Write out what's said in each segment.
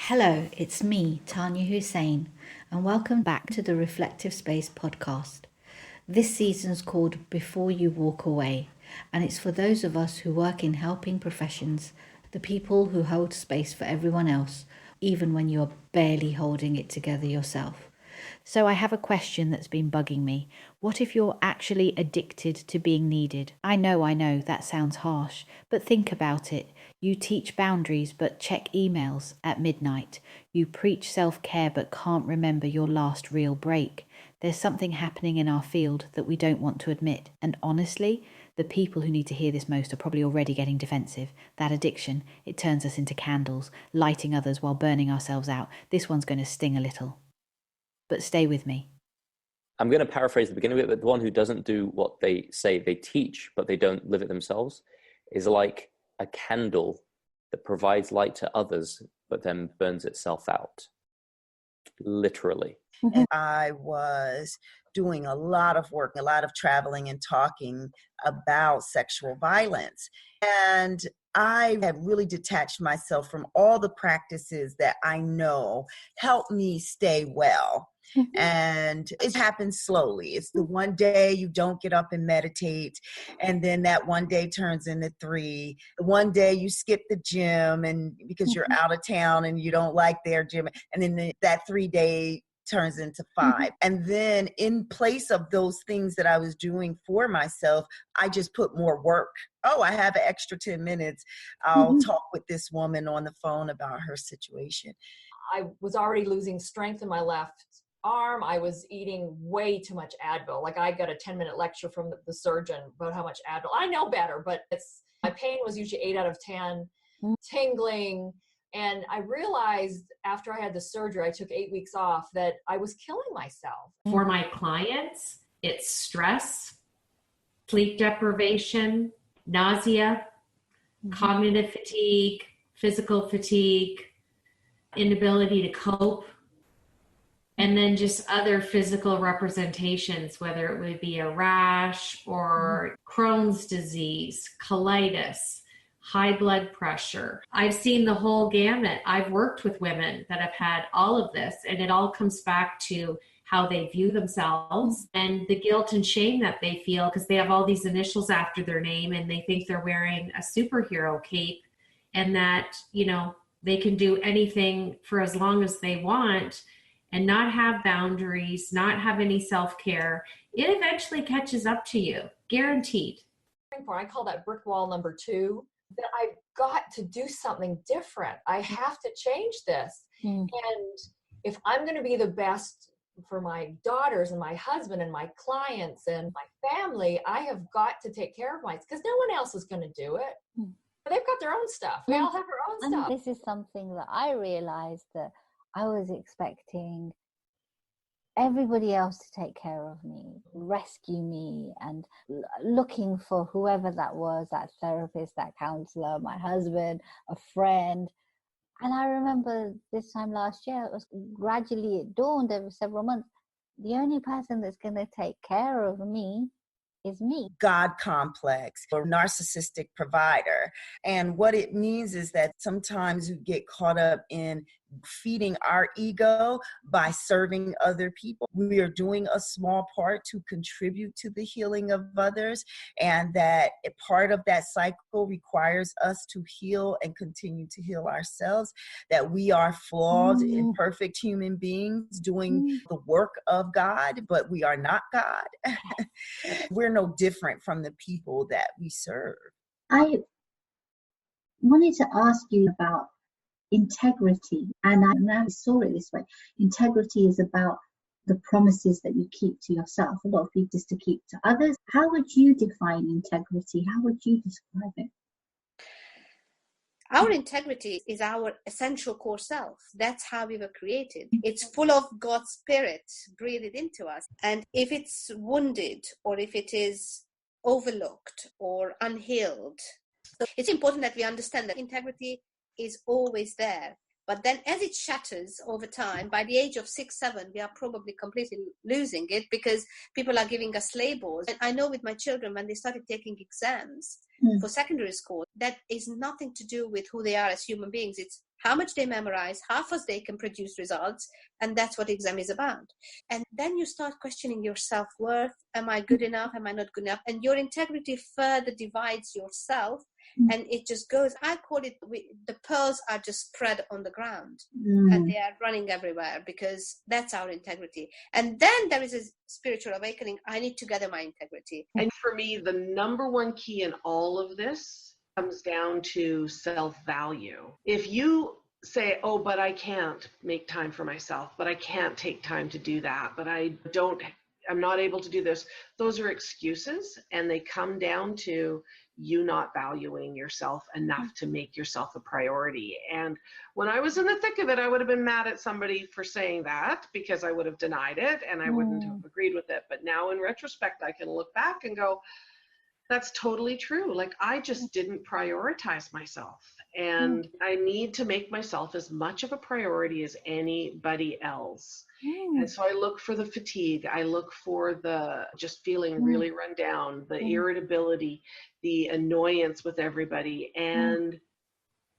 Hello, it's me, Taniya Hussain, and welcome back to the Reflective Space podcast. This season's called Before You Walk Away, and it's for those of us who work in helping professions, the people who hold space for everyone else, even when you're barely holding it together yourself. So I have a question that's been bugging me. What if you're actually addicted to being needed? I know, that sounds harsh, but think about it. You teach boundaries but check emails at midnight. You preach self-care but can't remember your last real break. There's something happening in our field that we don't want to admit. And honestly, the people who need to hear this most are probably already getting defensive. That addiction, it turns us into candles, lighting others while burning ourselves out. This one's going to sting a little. But stay with me. I'm going to paraphrase the beginning of it, but the one who doesn't do what they say they teach, but they don't live it themselves, is like a candle that provides light to others, but then burns itself out. Literally. And I was doing a lot of work, a lot of traveling and talking about sexual violence. And I had really detached myself from all the practices that I know help me stay well. And it happens slowly. It's the one day you don't get up and meditate, and then that one day turns into 3. The one day you skip the gym and because you're out of town and you don't like their gym, and then that 3-day turns into 5. And then in place of those things that I was doing for myself, I just put more work. Oh, I have an extra 10 minutes. I'll talk with this woman on the phone about her situation. I was already losing strength in my left arm. I was eating way too much Advil. Like I got a 10-minute lecture from the surgeon about how much Advil. I know better, but my pain was usually 8 out of 10, tingling. And I realized after I had the surgery, I took 8 weeks off, that I was killing myself. For my clients, it's stress, sleep deprivation, nausea, cognitive fatigue, physical fatigue, inability to cope, and then just other physical representations, whether it would be a rash or Crohn's disease, colitis, high blood pressure. I've seen the whole gamut. I've worked with women that have had all of this, and it all comes back to how they view themselves and the guilt and shame that they feel because they have all these initials after their name and they think they're wearing a superhero cape and that, they can do anything for as long as they want and not have boundaries, not have any self-care. It eventually catches up to you, guaranteed. I call that brick wall number 2. That I've got to do something different. I have to change this. And if I'm going to be the best for my daughters and my husband and my clients and my family, I have got to take care of myself because no one else is going to do it. They've got their own stuff. We all have our own stuff. This is something that I realized that I was expecting everybody else to take care of me, rescue me, and looking for whoever that was, that therapist, that counselor, my husband, a friend. And I remember this time last year, it dawned over several months, the only person that's going to take care of me is me. God complex or narcissistic provider. And what it means is that sometimes we get caught up in feeding our ego by serving other people. We are doing a small part to contribute to the healing of others, and that a part of that cycle requires us to heal and continue to heal ourselves, that we are flawed, imperfect human beings doing the work of God, but we are not God. We're no different from the people that we serve. I wanted to ask you about integrity, and I now saw it this way. Integrity is about the promises that you keep to yourself. A lot of people just to keep to others. How would you define integrity? How would you describe it? Our integrity is our essential core self. That's how we were created. It's full of God's spirit breathed into us. And if it's wounded or if it is overlooked or unhealed, so it's important that we understand that integrity is always there. But then as it shatters over time, by the age of 6, 7, we are probably completely losing it because people are giving us labels. And I know with my children, when they started taking exams for secondary school, that is nothing to do with who they are as human beings. It's how much they memorize, how fast they can produce results, and that's what exam is about. And then you start questioning your self-worth. Am I good enough? Am I not good enough? And your integrity further divides yourself, and it just goes, I call it, the pearls are just spread on the ground, and they are running everywhere, because that's our integrity. And then there is a spiritual awakening. I need to gather my integrity. And for me, the number one key in all of this comes down to self-value. If you say, oh, but I can't make time for myself, but I can't take time to do that, but I'm not able to do this, those are excuses, and they come down to you not valuing yourself enough to make yourself a priority. And when I was in the thick of it, I would have been mad at somebody for saying that, because I would have denied it and I wouldn't have agreed with it. But now in retrospect, I can look back and go, that's totally true. Like, I just didn't prioritize myself, and I need to make myself as much of a priority as anybody else. And so I look for the fatigue. I look for the just feeling really run down, the irritability, the annoyance with everybody, and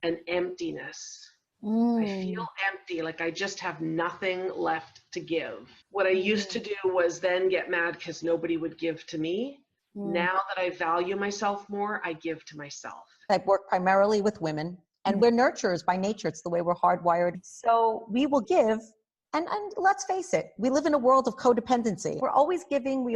an emptiness. I feel empty, like I just have nothing left to give. What I used to do was then get mad because nobody would give to me. Now that I value myself more, I give to myself. I work primarily with women, and we're nurturers by nature. It's the way we're hardwired. So we will give. And let's face it, we live in a world of codependency. We're always giving.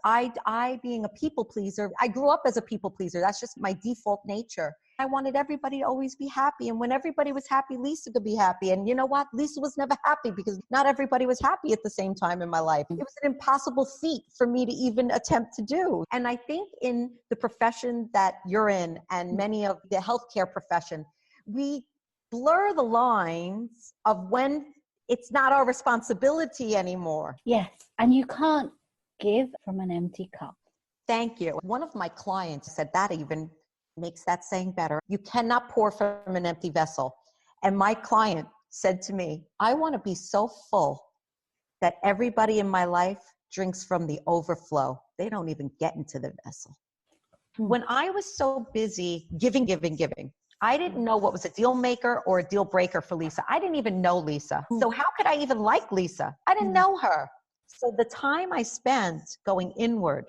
I being a people pleaser, I grew up as a people pleaser. That's just my default nature. I wanted everybody to always be happy. And when everybody was happy, Lisa could be happy. And you know what? Lisa was never happy, because not everybody was happy at the same time in my life. It was an impossible feat for me to even attempt to do. And I think in the profession that you're in, and many of the healthcare profession, we blur the lines of when it's not our responsibility anymore. Yes. And you can't give from an empty cup. Thank you. One of my clients said that even makes that saying better. You cannot pour from an empty vessel. And my client said to me, I want to be so full that everybody in my life drinks from the overflow. They don't even get into the vessel. When I was so busy giving, I didn't know what was a deal maker or a deal breaker for Lisa. I didn't even know Lisa. So how could I even like Lisa? I didn't know her. So the time I spent going inward,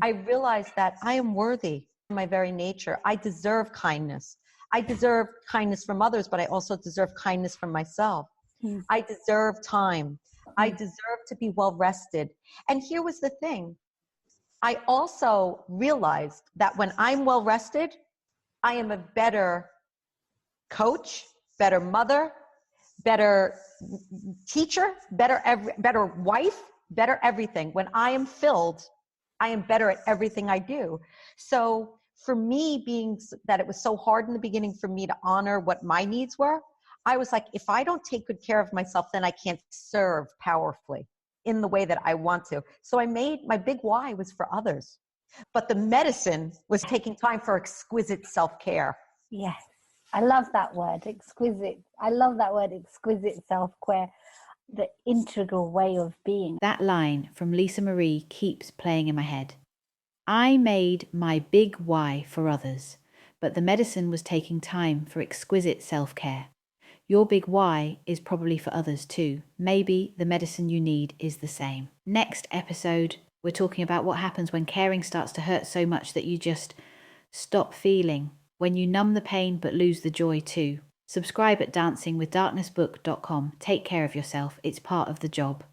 I realized that I am worthy in my very nature. I deserve kindness. I deserve kindness from others, but I also deserve kindness from myself. I deserve time. I deserve to be well rested. And here was the thing. I also realized that when I'm well rested, I am a better coach, better mother, better teacher, better wife, better everything. When I am filled, I am better at everything I do. So for me, being that it was so hard in the beginning for me to honor what my needs were, I was like, if I don't take good care of myself, then I can't serve powerfully in the way that I want to. So I made my big why was for others. But the medicine was taking time for exquisite self-care. Yes. I love that word, exquisite. I love that word, exquisite self-care, the integral way of being. That line from Lisa Marie keeps playing in my head. I made my big why for others, but the medicine was taking time for exquisite self-care. Your big why is probably for others too. Maybe the medicine you need is the same. Next episode, we're talking about what happens when caring starts to hurt so much that you just stop feeling, when you numb the pain but lose the joy too. Subscribe at dancingwithdarknessbook.com. Take care of yourself. It's part of the job.